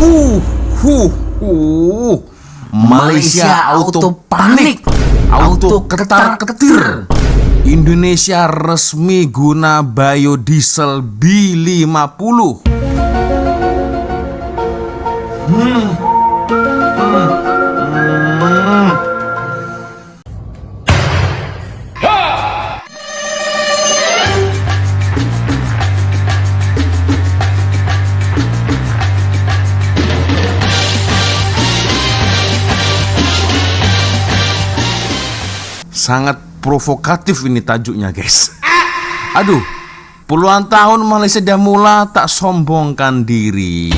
Huh, huh, huh. Malaysia auto panik, auto ketar-ketir. Indonesia resmi guna biodiesel B50. Sangat provokatif ini tajuknya, guys. Aduh, puluhan tahun Malaysia dah mula tak sombongkan diri.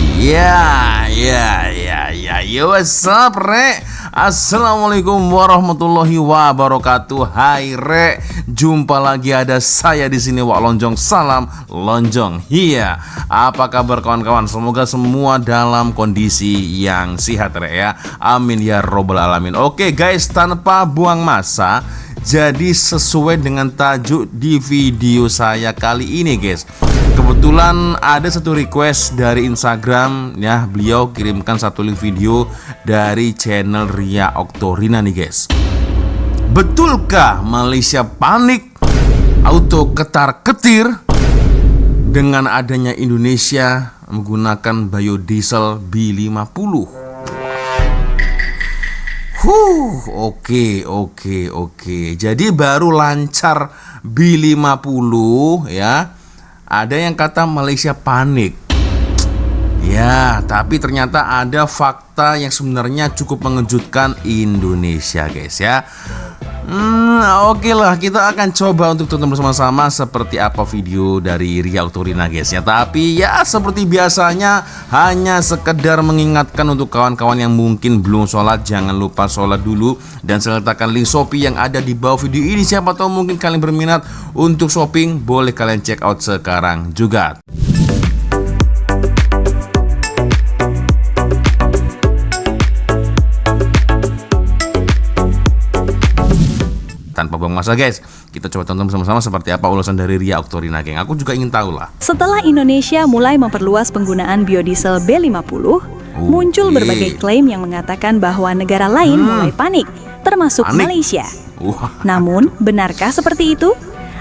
Yo, what's up, Rek? Assalamualaikum warahmatullahi wabarakatuh. Hai, Rek. Jumpa lagi ada saya di sini, Wak Lonjong. Salam Lonjong. Iya. Apa kabar kawan-kawan? Semoga semua dalam kondisi yang sehat, Rek, ya. Amin ya robbal alamin. Oke, guys, tanpa buang masa, jadi sesuai dengan tajuk di video saya kali ini, guys. Kebetulan ada satu request dari Instagram, ya. Beliau kirimkan satu link video dari channel Ria Oktorina nih, guys. Betulkah Malaysia panik, auto ketar-ketir dengan adanya Indonesia menggunakan biodiesel B50? Oke. Jadi baru lancar B50, ya. Ada yang kata Malaysia panik. Ya, tapi ternyata ada fakta yang sebenarnya cukup mengejutkan Indonesia, guys, ya. Oke lah, kita akan coba untuk tonton bersama-sama seperti apa video dari Ria Oktorina, guys, ya. Tapi ya seperti biasanya hanya sekedar mengingatkan untuk kawan-kawan yang mungkin belum sholat, jangan lupa sholat dulu. Dan saya letakkan link Shopee yang ada di bawah video ini. Siapa tahu mungkin kalian berminat untuk shopping, boleh kalian check out sekarang juga. Tanpa buang masa, guys, kita coba tonton bersama-sama seperti apa ulasan dari Ria Oktorina, geng. Aku juga ingin tahu lah. Setelah Indonesia mulai memperluas penggunaan biodiesel B50, muncul berbagai klaim yang mengatakan bahwa negara lain mulai panik, termasuk Malaysia. Namun, benarkah seperti itu?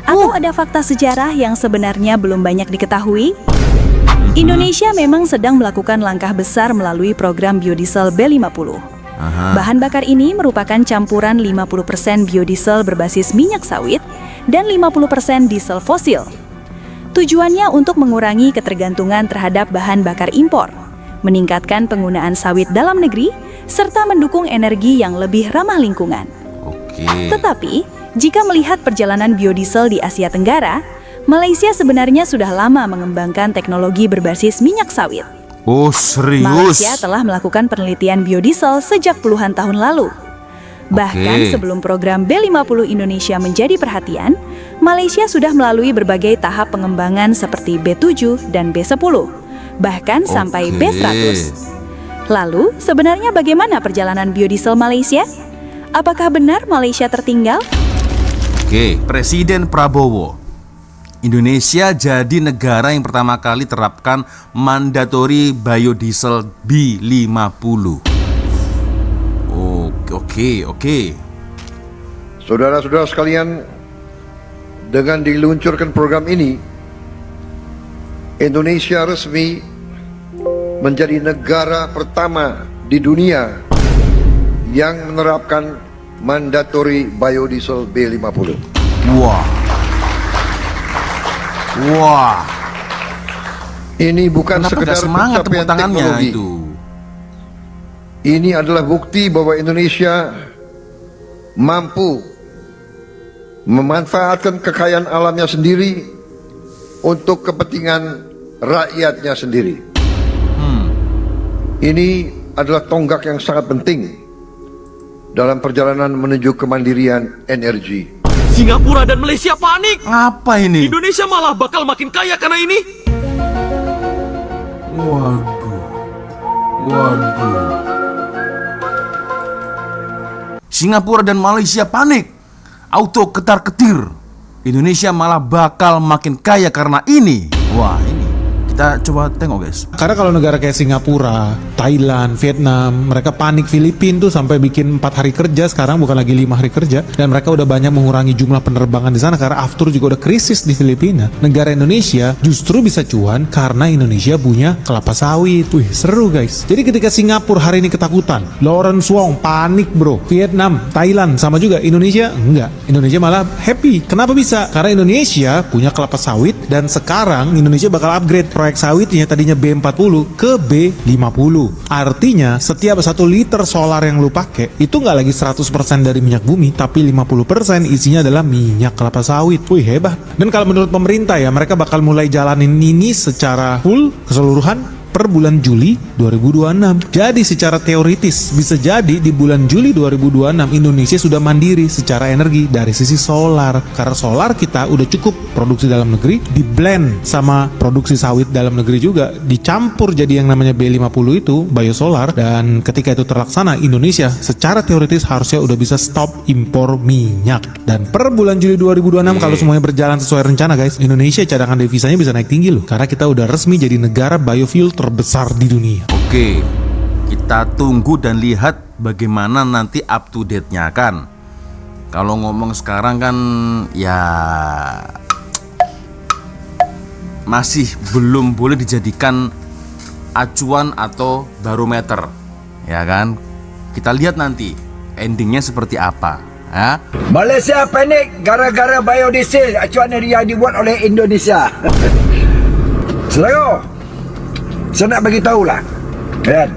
Atau ada fakta sejarah yang sebenarnya belum banyak diketahui? Indonesia memang sedang melakukan langkah besar melalui program biodiesel B50. Bahan bakar ini merupakan campuran 50% biodiesel berbasis minyak sawit dan 50% diesel fosil. Tujuannya untuk mengurangi ketergantungan terhadap bahan bakar impor, meningkatkan penggunaan sawit dalam negeri, serta mendukung energi yang lebih ramah lingkungan. Tetapi, jika melihat perjalanan biodiesel di Asia Tenggara, Malaysia sebenarnya sudah lama mengembangkan teknologi berbasis minyak sawit. Oh, serius? Malaysia telah melakukan penelitian biodiesel sejak puluhan tahun lalu. Bahkan sebelum program B50 Indonesia menjadi perhatian, Malaysia sudah melalui berbagai tahap pengembangan seperti B7 dan B10, bahkan sampai B100. Lalu, sebenarnya bagaimana perjalanan biodiesel Malaysia? Apakah benar Malaysia tertinggal? Presiden Prabowo. Indonesia jadi negara yang pertama kali terapkan mandatory biodiesel B50. Oke. Saudara-saudara sekalian, dengan diluncurkan program ini, Indonesia resmi menjadi negara pertama di dunia yang menerapkan mandatory biodiesel B50. Wah. Ini bukan Kenapa sekedar semangat tepuk pencapaian tangannya teknologi. itu? Ini adalah bukti bahwa Indonesia mampu memanfaatkan kekayaan alamnya sendiri untuk kepentingan rakyatnya sendiri. Ini adalah tonggak yang sangat penting dalam perjalanan menuju kemandirian energi. Singapura dan Malaysia panik. Apa ini? Indonesia malah bakal makin kaya karena ini. Waduh. Singapura dan Malaysia panik, auto ketar-ketir. Indonesia malah bakal makin kaya karena ini. Wah, ini Kita coba tengok guys. Karena kalau negara kayak Singapura, Thailand, Vietnam, mereka panik. Filipina tuh sampai bikin 4 hari kerja, sekarang bukan lagi 5 hari kerja. Dan mereka udah banyak mengurangi jumlah penerbangan di sana karena aftur juga udah krisis di Filipina. Negara Indonesia justru bisa cuan karena Indonesia punya kelapa sawit. Wih, seru guys. Jadi ketika Singapura hari ini ketakutan, Lawrence Wong panik bro. Vietnam, Thailand sama juga. Indonesia enggak. Indonesia malah happy. Kenapa bisa? Karena Indonesia punya kelapa sawit dan sekarang Indonesia bakal upgrade proyek sawitnya tadinya B40 ke B50. Artinya setiap 1 liter solar yang lu pakai itu nggak lagi 100% dari minyak bumi, tapi 50% isinya adalah minyak kelapa sawit. Wih, hebat. Dan kalau menurut pemerintah ya, mereka bakal mulai jalanin ini secara full keseluruhan per bulan Juli 2026. Jadi secara teoritis bisa jadi di bulan Juli 2026 Indonesia sudah mandiri secara energi dari sisi solar. Karena solar kita udah cukup produksi dalam negeri, di blend sama produksi sawit dalam negeri juga, dicampur jadi yang namanya B50 itu biosolar. Dan ketika itu terlaksana, Indonesia secara teoritis harusnya udah bisa stop impor minyak. Dan per bulan Juli 2026 kalau semuanya berjalan sesuai rencana guys, Indonesia cadangan devisanya bisa naik tinggi loh. Karena kita udah resmi jadi negara biofuel terbesar di dunia. Oke, kita tunggu dan lihat bagaimana nanti up to date-nya kan. Kalau ngomong sekarang kan ya masih belum boleh dijadikan acuan atau barometer, ya kan? Kita lihat nanti endingnya seperti apa, ya. Malaysia panik gara-gara biodiesel acuan yang dibuat oleh Indonesia. Saudara, saya nak bagi tahulah, kan?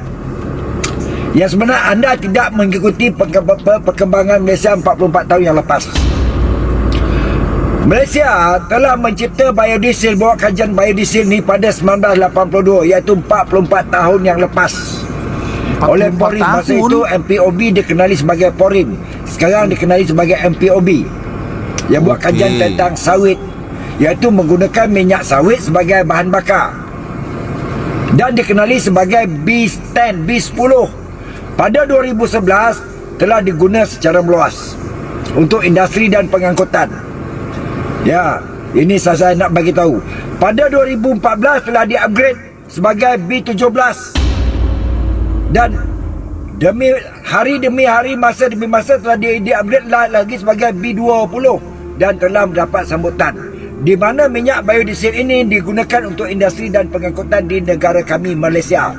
Yang sebenarnya anda tidak mengikuti perkembangan Malaysia 44 tahun yang lepas. Malaysia telah mencipta biodiesel, bawa kajian biodiesel ni pada 1982, iaitu 44 tahun yang lepas. Oleh Porin masa itu MPOB dikenali sebagai Porin. Sekarang dikenali sebagai MPOB. Yang buat kajian tentang sawit, iaitu menggunakan minyak sawit sebagai bahan bakar. Dan dikenali sebagai B10, B10. Pada 2011 telah digunakan secara meluas untuk industri dan pengangkutan. Ya, ini saya nak bagi tahu. Pada 2014 telah di-upgrade sebagai B17. Dan demi hari, masa demi masa telah di-upgrade lagi sebagai B20 dan telah mendapat sambutan. Di mana minyak biodiesel ini digunakan untuk industri dan pengangkutan di negara kami Malaysia.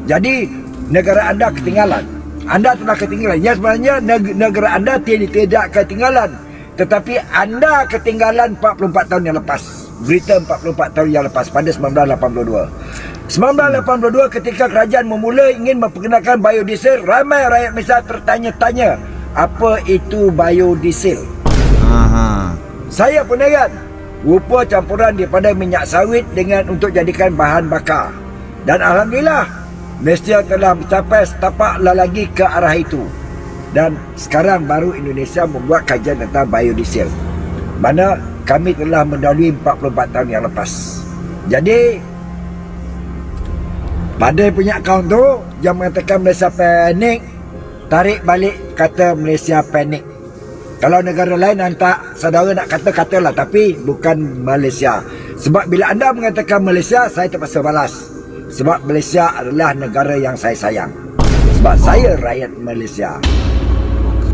Jadi negara anda ketinggalan. Anda telah ketinggalan. Ya, sebenarnya negara anda tidak ketinggalan, tetapi anda ketinggalan 44 tahun yang lepas. Berita 44 tahun yang lepas pada 1982. 1982 ketika kerajaan memula ingin memperkenalkan biodiesel, ramai rakyat Malaysia tertanya-tanya, apa itu biodiesel? Saya pun heran. Rupa campuran daripada minyak sawit dengan untuk jadikan bahan bakar. Dan alhamdulillah, Malaysia telah mencapai setapak lagi ke arah itu. Dan sekarang baru Indonesia membuat kajian tentang biodiesel, mana kami telah mendahului 44 tahun yang lepas. Jadi pada punya akaun tu yang mengatakan Malaysia panik, tarik balik kata Malaysia panik. Kalau negara lain hantar saudara nak katalah, tapi bukan Malaysia. Sebab bila anda mengatakan Malaysia, saya terpaksa balas. Sebab Malaysia adalah negara yang saya sayang. Sebab saya rakyat Malaysia.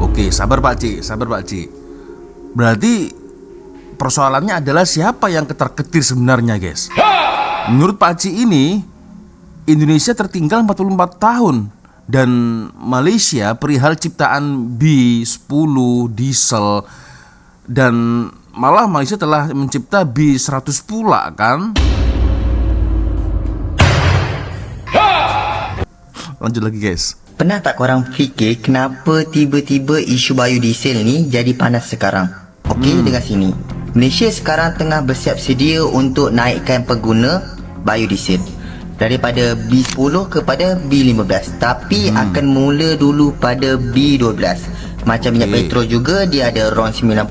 Oke, sabar Pak Cik. Berarti persoalannya adalah siapa yang ketar-ketir sebenarnya, guys. Menurut Pak Cik ini, Indonesia tertinggal 44 tahun. Dan Malaysia perihal ciptaan B10 diesel. Dan malah Malaysia telah mencipta B100 pula kan. Lanjut lagi guys. Pernah tak korang fikir kenapa tiba-tiba isu biodiesel ni jadi panas sekarang? Okey, dengar sini. Malaysia sekarang tengah bersiap sedia untuk naikkan pengguna biodiesel daripada B10 kepada B15, tapi akan mula dulu pada B12. Macam minyak petrol juga, dia ada RON 90,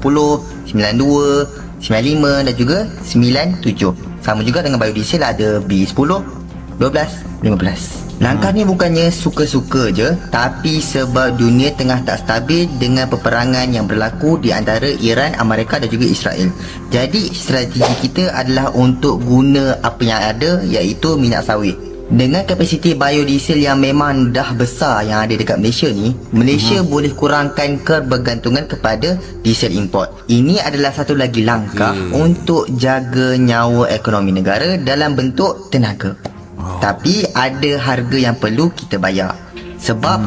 92, 95 dan juga 97. Sama juga dengan biodiesel, ada B10, 12, 15. Langkah ni bukannya suka-suka je, tapi sebab dunia tengah tak stabil dengan peperangan yang berlaku di antara Iran, Amerika dan juga Israel. Jadi strategi kita adalah untuk guna apa yang ada, iaitu minyak sawit. Dengan kapasiti biodiesel yang memang dah besar yang ada dekat Malaysia ni, Malaysia boleh kurangkan kebergantungan kepada diesel import. Ini adalah satu lagi langkah untuk jaga nyawa ekonomi negara dalam bentuk tenaga. Tapi ada harga yang perlu kita bayar. Sebab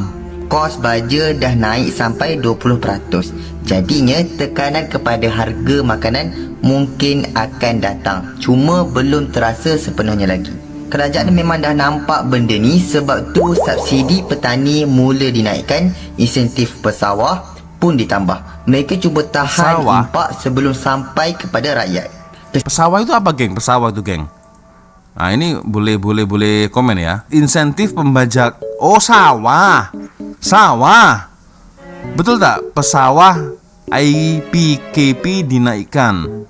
kos baja dah naik sampai 20%. Jadinya tekanan kepada harga makanan mungkin akan datang. Cuma belum terasa sepenuhnya lagi. Kerajaan memang dah nampak benda ni, sebab tu subsidi petani mula dinaikkan, insentif pesawah pun ditambah. Mereka cuba tahan impak sebelum sampai kepada rakyat. Pesawah itu apa, geng? Pesawah itu, geng. Nah, ini boleh komen ya. Insentif pembajak. Oh, sawah. Betul tak? Pesawah IPKP dinaikkan.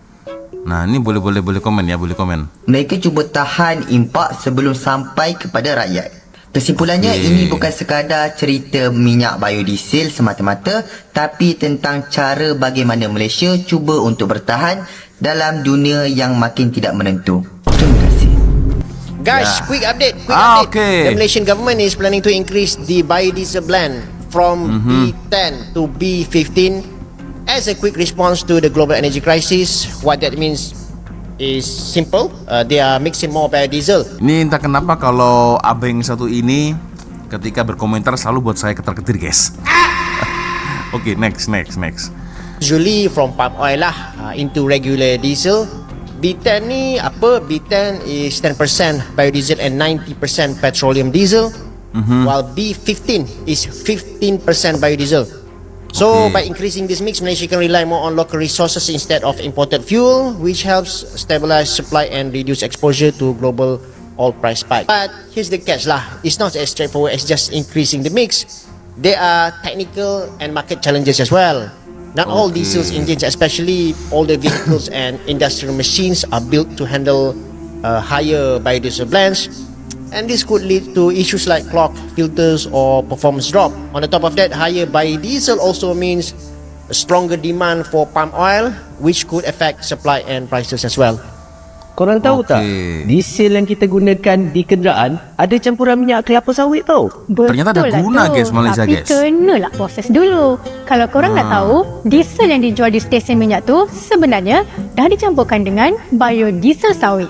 Nah, ini boleh komen ya, boleh komen. Mereka cuba tahan impak sebelum sampai kepada rakyat. Kesimpulannya, ini bukan sekadar cerita minyak biodiesel semata-mata, tapi tentang cara bagaimana Malaysia cuba untuk bertahan dalam dunia yang makin tidak menentu. Terima kasih. Guys, quick update. Okay. The Malaysian government is planning to increase the biodiesel blend from B10 to B15 as a quick response to the global energy crisis. What that means is simple. They are mixing more biodiesel. Ini entah kenapa kalau abeng satu ini ketika berkomentar selalu buat saya ketar-ketir, guys. Okay, next. Usually from palm oil lah into regular diesel. B10 ni apa? B10 is 10% biodiesel and 90% petroleum diesel, while B15 is 15% biodiesel. So by increasing this mix, Malaysia can rely more on local resources instead of imported fuel, which helps stabilize supply and reduce exposure to global oil price spike. But here's the catch lah, it's not as straightforward as just increasing the mix. There are technical and market challenges as well. Not all diesel engines, especially older vehicles and industrial machines, are built to handle higher biodiesel blends, and this could lead to issues like clog filters or performance drop. On the top of that, higher biodiesel also means a stronger demand for palm oil, which could affect supply and prices as well. Korang tahu tak, diesel yang kita gunakan di kenderaan ada campuran minyak kelapa sawit tau. Ternyata ada guna, guys, Malaysia, guys. Tapi kenalah proses dulu. Kalau korang nak tahu, diesel yang dijual di stesen minyak tu sebenarnya dah dicampurkan dengan biodiesel sawit.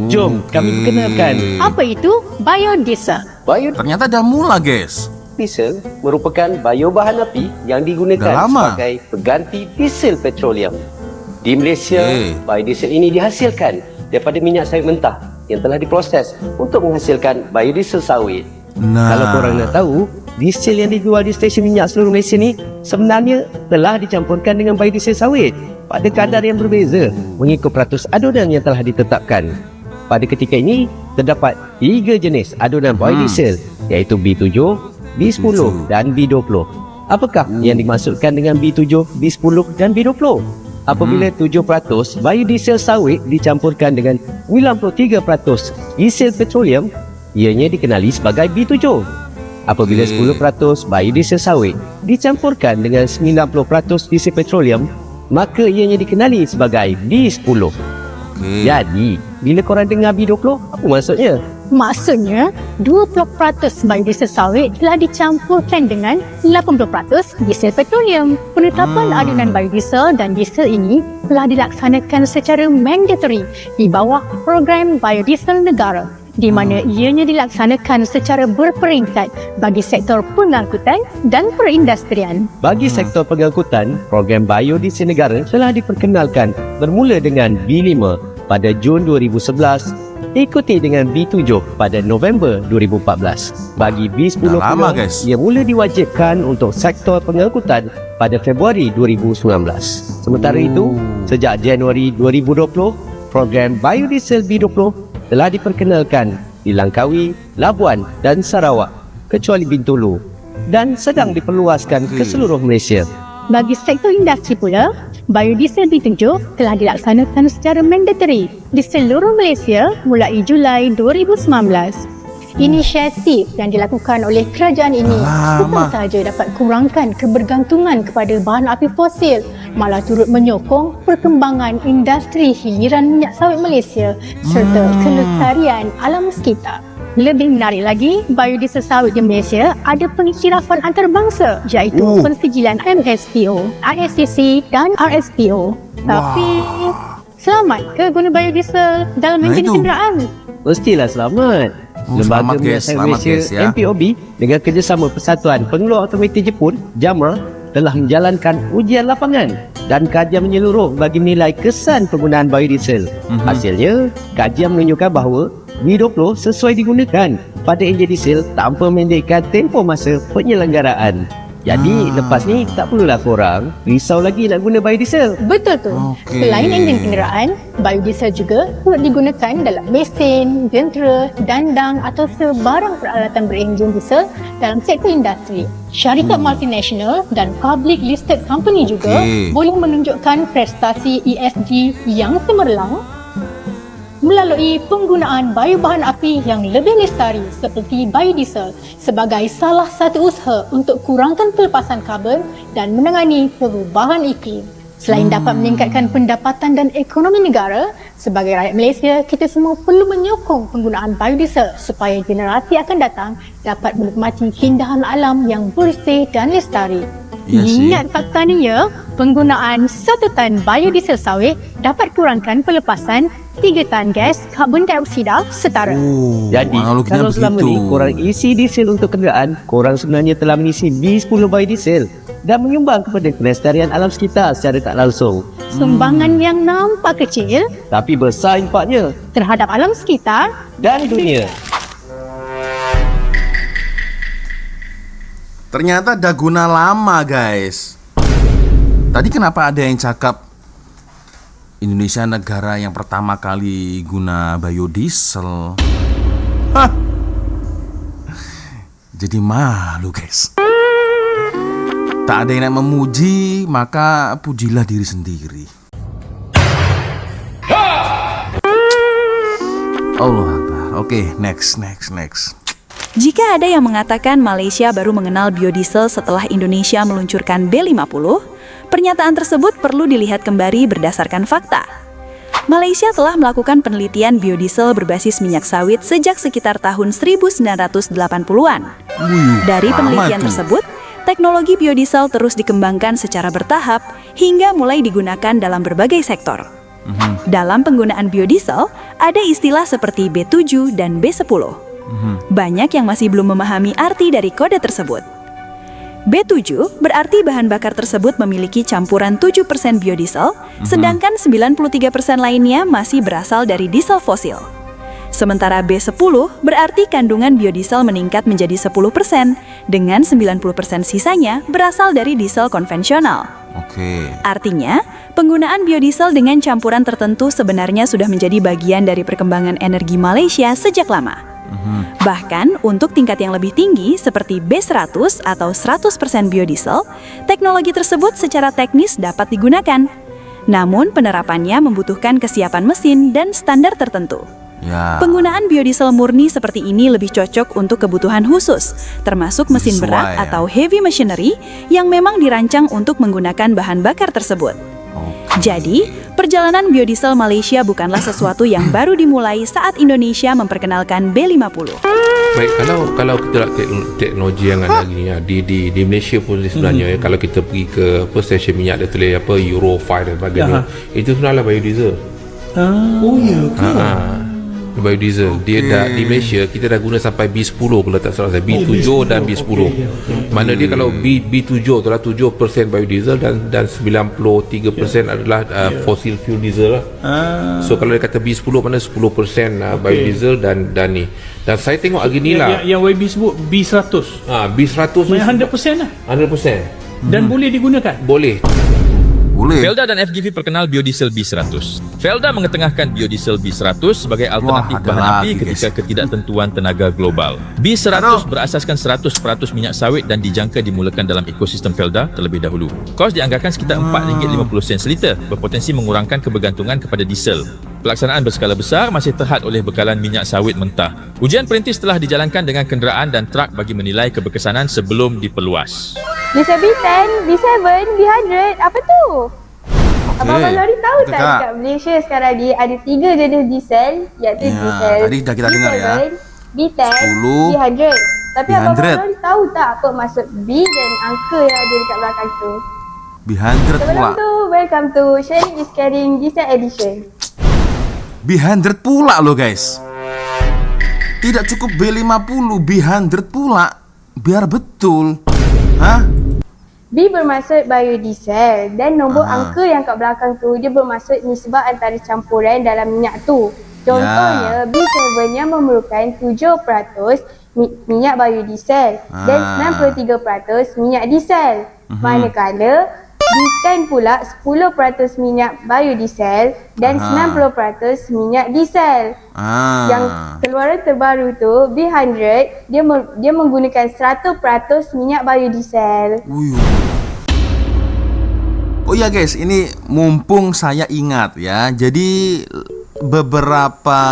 Jom kami perkenalkan. Apa itu biodiesel? Ternyata dah mula, guys. Biodiesel merupakan biobahan api yang digunakan sebagai pengganti diesel petroleum. Di Malaysia, biodiesel ini dihasilkan daripada minyak sawit mentah yang telah diproses untuk menghasilkan biodiesel sawit. Kalau korang nak tahu, diesel yang dijual di stesen minyak seluruh Malaysia ni sebenarnya telah dicampurkan dengan biodiesel sawit pada kadar yang berbeza mengikut peratus adunan yang telah ditetapkan. Pada ketika ini, terdapat 3 jenis adunan biodiesel, iaitu B7, B10 dan B20. Apakah yang dimaksudkan dengan B7, B10 dan B20? Apabila 7% biodiesel sawit dicampurkan dengan 93% diesel petroleum, ianya dikenali sebagai B7. Apabila 10% biodiesel sawit dicampurkan dengan 90% diesel petroleum, maka ianya dikenali sebagai B10. Jadi, bila korang dengar B20, apa maksudnya? Maksudnya, 20% biodiesel sawit telah dicampurkan dengan 80% diesel petroleum. Penetapan adunan biodiesel dan diesel ini telah dilaksanakan secara mandatory di bawah program biodiesel negara, di mana ianya dilaksanakan secara berperingkat bagi sektor pengangkutan dan perindustrian. Bagi sektor pengangkutan, program biodiesel negara telah diperkenalkan bermula dengan B5 pada Jun 2011, diikuti dengan B7 pada November 2014. Bagi B10 pula, ia mula diwajibkan untuk sektor pengangkutan pada Februari 2019. Sementara itu, sejak Januari 2020, program biodiesel B20 telah diperkenalkan di Langkawi, Labuan dan Sarawak, kecuali Bintulu, dan sedang diperluaskan ke seluruh Malaysia. Bagi sektor industri pula, biodiesel B7 telah dilaksanakan secara mandatory di seluruh Malaysia mulai Julai 2019. Inisiatif yang dilakukan oleh kerajaan ini bukan sahaja dapat kurangkan kebergantungan kepada bahan api fosil, malah turut menyokong perkembangan industri hiliran minyak sawit Malaysia serta kelestarian alam sekitar. Lebih menarik lagi, biodiesel sawit di Malaysia ada pengiktirafan antarabangsa iaitu pensijilan MSPO, ISCC dan RSPO. Tapi selamat ke guna biodiesel dalam enjin kenderaan? Mestilah selamat. Lembaga Minyak Sawit Malaysia MPOB dengan kerjasama Persatuan Pengeluar Automotif Jepun JAMRA telah menjalankan ujian lapangan dan kajian menyeluruh bagi menilai kesan penggunaan biodiesel. Hasilnya, kajian menunjukkan bahawa B20 sesuai digunakan pada enjin diesel tanpa mendekkan tempoh masa penyelenggaraan. Jadi lepas ni tak perlulah korang risau lagi nak guna biodiesel. Betul tu. Selain enjin kenderaan, biodiesel juga turut digunakan dalam mesin, jentera, dandang atau sebarang peralatan berenjin diesel dalam sektor industri. Syarikat multinasional dan public listed company juga boleh menunjukkan prestasi ESG yang cemerlang melalui penggunaan biobahan api yang lebih lestari seperti biodiesel sebagai salah satu usaha untuk kurangkan pelepasan karbon dan menangani perubahan iklim. Selain dapat meningkatkan pendapatan dan ekonomi negara, sebagai rakyat Malaysia, kita semua perlu menyokong penggunaan biodiesel supaya generasi akan datang dapat menikmati keindahan alam yang bersih dan lestari. Ingat faktanya ya, penggunaan 1 tan biodiesel sawit dapat kurangkan pelepasan 3 tan gas karbon dioksida setara. Jadi, kalau selama ni korang isi diesel untuk kenderaan, korang sebenarnya telah mengisi B10 biodiesel dan menyumbang kepada kelestarian alam sekitar secara tak langsung. Sumbangan yang nampak kecil tapi besar impaknya terhadap alam sekitar dan dunia. Ternyata dah guna lama, guys. Tadi kenapa ada yang cakap Indonesia negara yang pertama kali guna biodiesel? Hah. Jadi malu, guys. Tak ada yang nak memuji, maka pujilah diri sendiri. Allah Akbar. Oke, next. Jika ada yang mengatakan Malaysia baru mengenal biodiesel setelah Indonesia meluncurkan B50, pernyataan tersebut perlu dilihat kembali berdasarkan fakta. Malaysia telah melakukan penelitian biodiesel berbasis minyak sawit sejak sekitar tahun 1980-an. Dari penelitian tersebut, teknologi biodiesel terus dikembangkan secara bertahap hingga mulai digunakan dalam berbagai sektor. Dalam penggunaan biodiesel, ada istilah seperti B7 dan B10. Banyak yang masih belum memahami arti dari kode tersebut. B7 berarti bahan bakar tersebut memiliki campuran 7% biodiesel, sedangkan 93% lainnya masih berasal dari diesel fosil. Sementara B10 berarti kandungan biodiesel meningkat menjadi 10%, dengan 90% sisanya berasal dari diesel konvensional. Artinya, penggunaan biodiesel dengan campuran tertentu sebenarnya sudah menjadi bagian dari perkembangan energi Malaysia sejak lama. Bahkan untuk tingkat yang lebih tinggi seperti B100 atau 100% biodiesel, teknologi tersebut secara teknis dapat digunakan. Namun penerapannya membutuhkan kesiapan mesin dan standar tertentu. Penggunaan biodiesel murni seperti ini lebih cocok untuk kebutuhan khusus, termasuk mesin berat atau heavy machinery yang memang dirancang untuk menggunakan bahan bakar tersebut. Jadi, perjalanan biodiesel Malaysia bukanlah sesuatu yang baru dimulai saat Indonesia memperkenalkan B50. Baik, kalau kita nak teknologi yang ada lagi di Malaysia pun sebenarnya kalau kita pergi ke stesen minyak dia tulis apa Euro 5 dan sebagainya, itu sebenarnya biodiesel. Biodiesel dia dah di Malaysia kita dah guna sampai B10 kalau tak salah saya, B7 dan B10. Mana dia kalau B7 adalah 7% biodiesel dan 93% adalah fossil fuel diesel lah. So kalau dia kata B10 mana 10% biodiesel dan ni. Dan saya tengok hari ni lah yang YB sebut B100. B100 ni 100% lah. 100%. Dan boleh digunakan. Boleh. Felda dan FGV perkenal biodiesel B100. Felda mengetengahkan biodiesel B100 sebagai alternatif bahan api ketika ketidaktentuan tenaga global. B100 berasaskan 100% minyak sawit dan dijangka dimulakan dalam ekosistem Felda terlebih dahulu. Kos dianggarkan sekitar RM4.50 seliter, berpotensi mengurangkan kebergantungan kepada diesel. Pelaksanaan berskala besar masih terhad oleh bekalan minyak sawit mentah. Ujian perintis telah dijalankan dengan kenderaan dan trak bagi menilai keberkesanan sebelum diperluas. Diesel B10, B7, B100, apa tu? Abang-abang lori tahu tak dekat Malaysia sekarang ni ada 3 jenis diesel, iaitu diesel tadi dah kita dengar ya. B10, B100. Tapi abang-abang lori tahu tak apa maksud B dan angka yang ada dekat belakang tu? B100 pula. Sebelum tu, welcome to Sharing is Caring Diesel Edition. B100 pula lo guys. Tidak cukup B50, B100 pula. Biar betul. Hah? B bermaksud biodiesel dan nombor angka yang kat belakang tu dia bermaksud nisbah antara campuran dalam minyak tu. Contohnya B7 yang memerlukan 7% minyak biodiesel dan 93% minyak diesel. Manakala B10 pula 10% minyak biodiesel dan 90% minyak diesel. Yang keluaran terbaru tu B100 dia menggunakan 100% minyak biodiesel. Oh ya guys, ini mumpung saya ingat ya. Jadi beberapa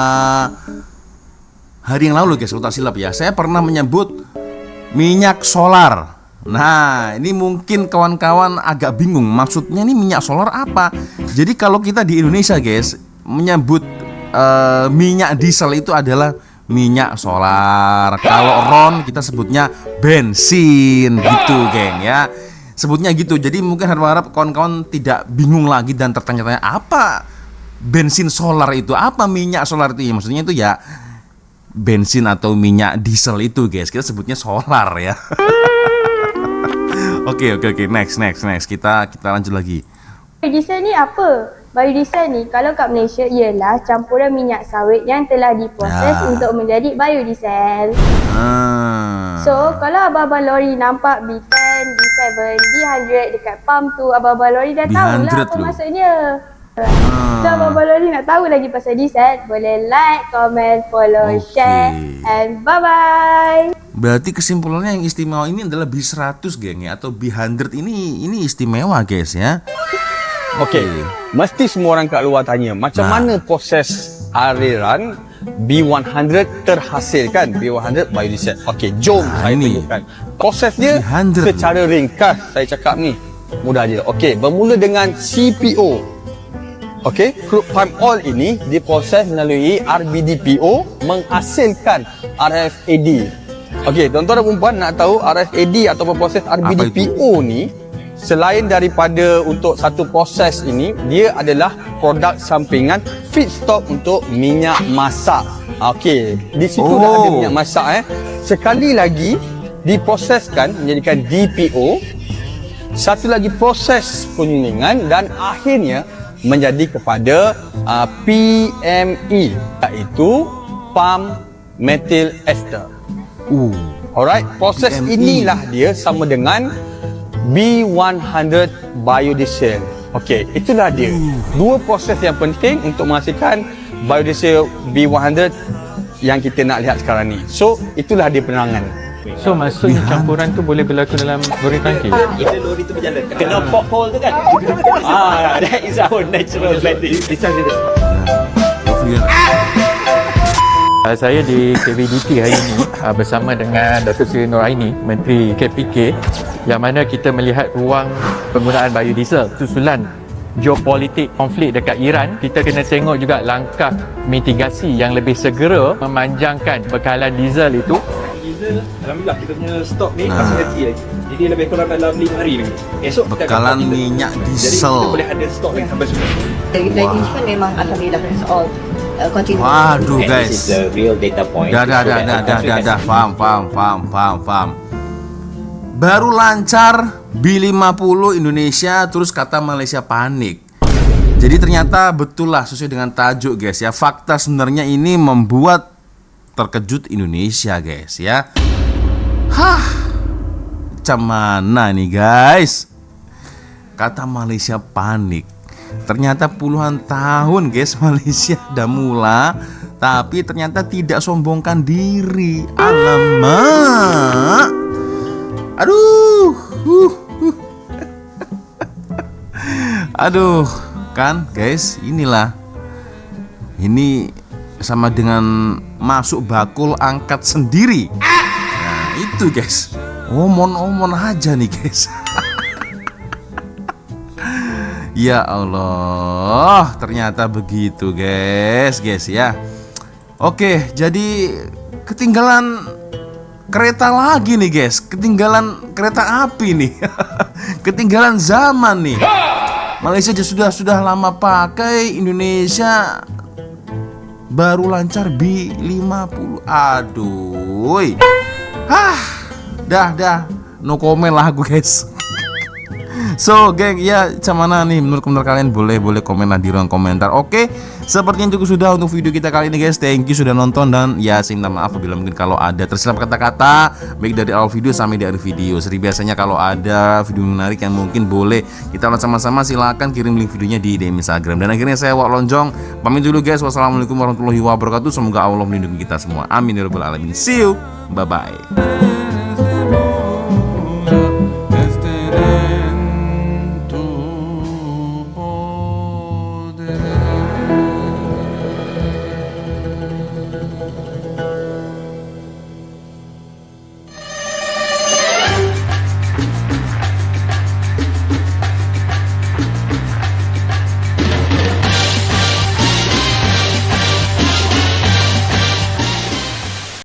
hari yang lalu guys, kalau tak silap ya, saya pernah menyebut minyak solar. Nah, ini mungkin kawan-kawan agak bingung, maksudnya ini minyak solar apa? Jadi kalau kita di Indonesia guys, menyebut minyak diesel itu adalah minyak solar. Kalau RON kita sebutnya bensin gitu geng ya. Sebutnya gitu. Jadi mungkin harap kawan-kawan tidak bingung lagi dan tertanya-tanya apa bensin solar itu, apa minyak solar itu. Maksudnya itu ya bensin atau minyak diesel itu guys. Kita sebutnya solar ya. Oke, next. Kita lanjut lagi. Biodiesel ni apa? Biodiesel ni kalau kat Malaysia ialah campuran minyak sawit yang telah diproses untuk menjadi biodiesel. So, kalau abang-abang lori nampak B10, B7, B100 dekat pump tu, abang-abang lori dah tahu lah apa maksudnya. So, abang-abang lori nak tahu lagi pasal diesel, boleh like, comment, follow, share and bye-bye. Berarti kesimpulannya yang istimewa ini adalah B100 geng ya, atau B100 ini istimewa guys ya. Okey, mesti semua orang kat luar tanya macam mana proses aliran B100 terhasilkan B100 biodiesel. Okey, jom saya tunjukkan. Proses dia secara ringkas saya cakap ni. Mudah je. Okey, bermula dengan CPO. Okey, crude palm oil ini diproses melalui RBDPO menghasilkan RFAD. Okey, tuan-tuan dan puan nak tahu RFAD atau proses RBDPO ni, selain daripada untuk satu proses ini, dia adalah produk sampingan feedstock untuk minyak masak. Okey, di situ dah ada minyak masak Sekali lagi diproseskan menjadikan DPO. Satu lagi proses penyulingan dan akhirnya menjadi kepada PME, iaitu palm methyl ester. Alright, proses PME. Inilah dia sama dengan B100 biodiesel. Okey, itulah dia. Dua proses yang penting untuk menghasilkan biodiesel B100 yang kita nak lihat sekarang ni. So, itulah dia penerangan. So, maksudnya campuran tu boleh berlaku dalam lori tangki? Bila lori tu berjalan, kena pothole tu kan? That is our natural advantage. Saya di KVDP hari ini bersama dengan Dr. Seri Nur Aini, Menteri KPK, yang mana kita melihat ruang penggunaan biodiesel susulan geopolitik konflik dekat Iran. Kita kena tengok juga langkah mitigasi yang lebih segera memanjangkan bekalan diesel itu. Diesel, alhamdulillah kita punya stok ni masih kecil lagi. Jadi lebih kurang dalam 5 hari lagi. Esok bekalan minyak diesel. Jadi kita boleh ada stok lagi sampai subuh. Lagi kan memang alhamdulillah all continue. Waduh guys. This is the real data point. Dah. Faham. Baru lancar B50 Indonesia, terus kata Malaysia panik. Jadi ternyata betul lah sesuai dengan tajuk guys ya. Fakta sebenarnya ini membuat terkejut Indonesia guys ya. Macam mana nih guys? Kata Malaysia panik. Ternyata puluhan tahun guys Malaysia udah mula, tapi ternyata tidak sombongkan diri. Alamak. Aduh. Aduh, kan guys, inilah. Ini sama dengan masuk bakul angkat sendiri. Nah, itu guys. Omon-omon aja nih guys. Ya Allah, ternyata begitu guys ya. Oke, jadi ketinggalan kereta lagi nih guys. Ketinggalan kereta api nih. Ketinggalan zaman nih. Malaysia sudah lama pakai, Indonesia baru lancar B50. Aduh. Dah. No comment lah aku guys. So geng, ya mana nih menurut kalian, boleh komen lah di ruang komentar. Oke, sepertinya cukup sudah untuk video kita kali ini guys. Thank you sudah nonton, dan ya saya minta maaf apabila mungkin kalau ada tersilap kata-kata baik dari awal video sampai di akhir video. Seperti biasanya kalau ada video menarik yang mungkin boleh kita lihat sama-sama, silakan kirim link videonya di DM Instagram. Dan akhirnya saya Wak Lonjong pamit dulu guys. Wassalamualaikum warahmatullahi wabarakatuh. Semoga Allah melindungi kita semua. Amin ya rabbal alamin. See you. Bye bye.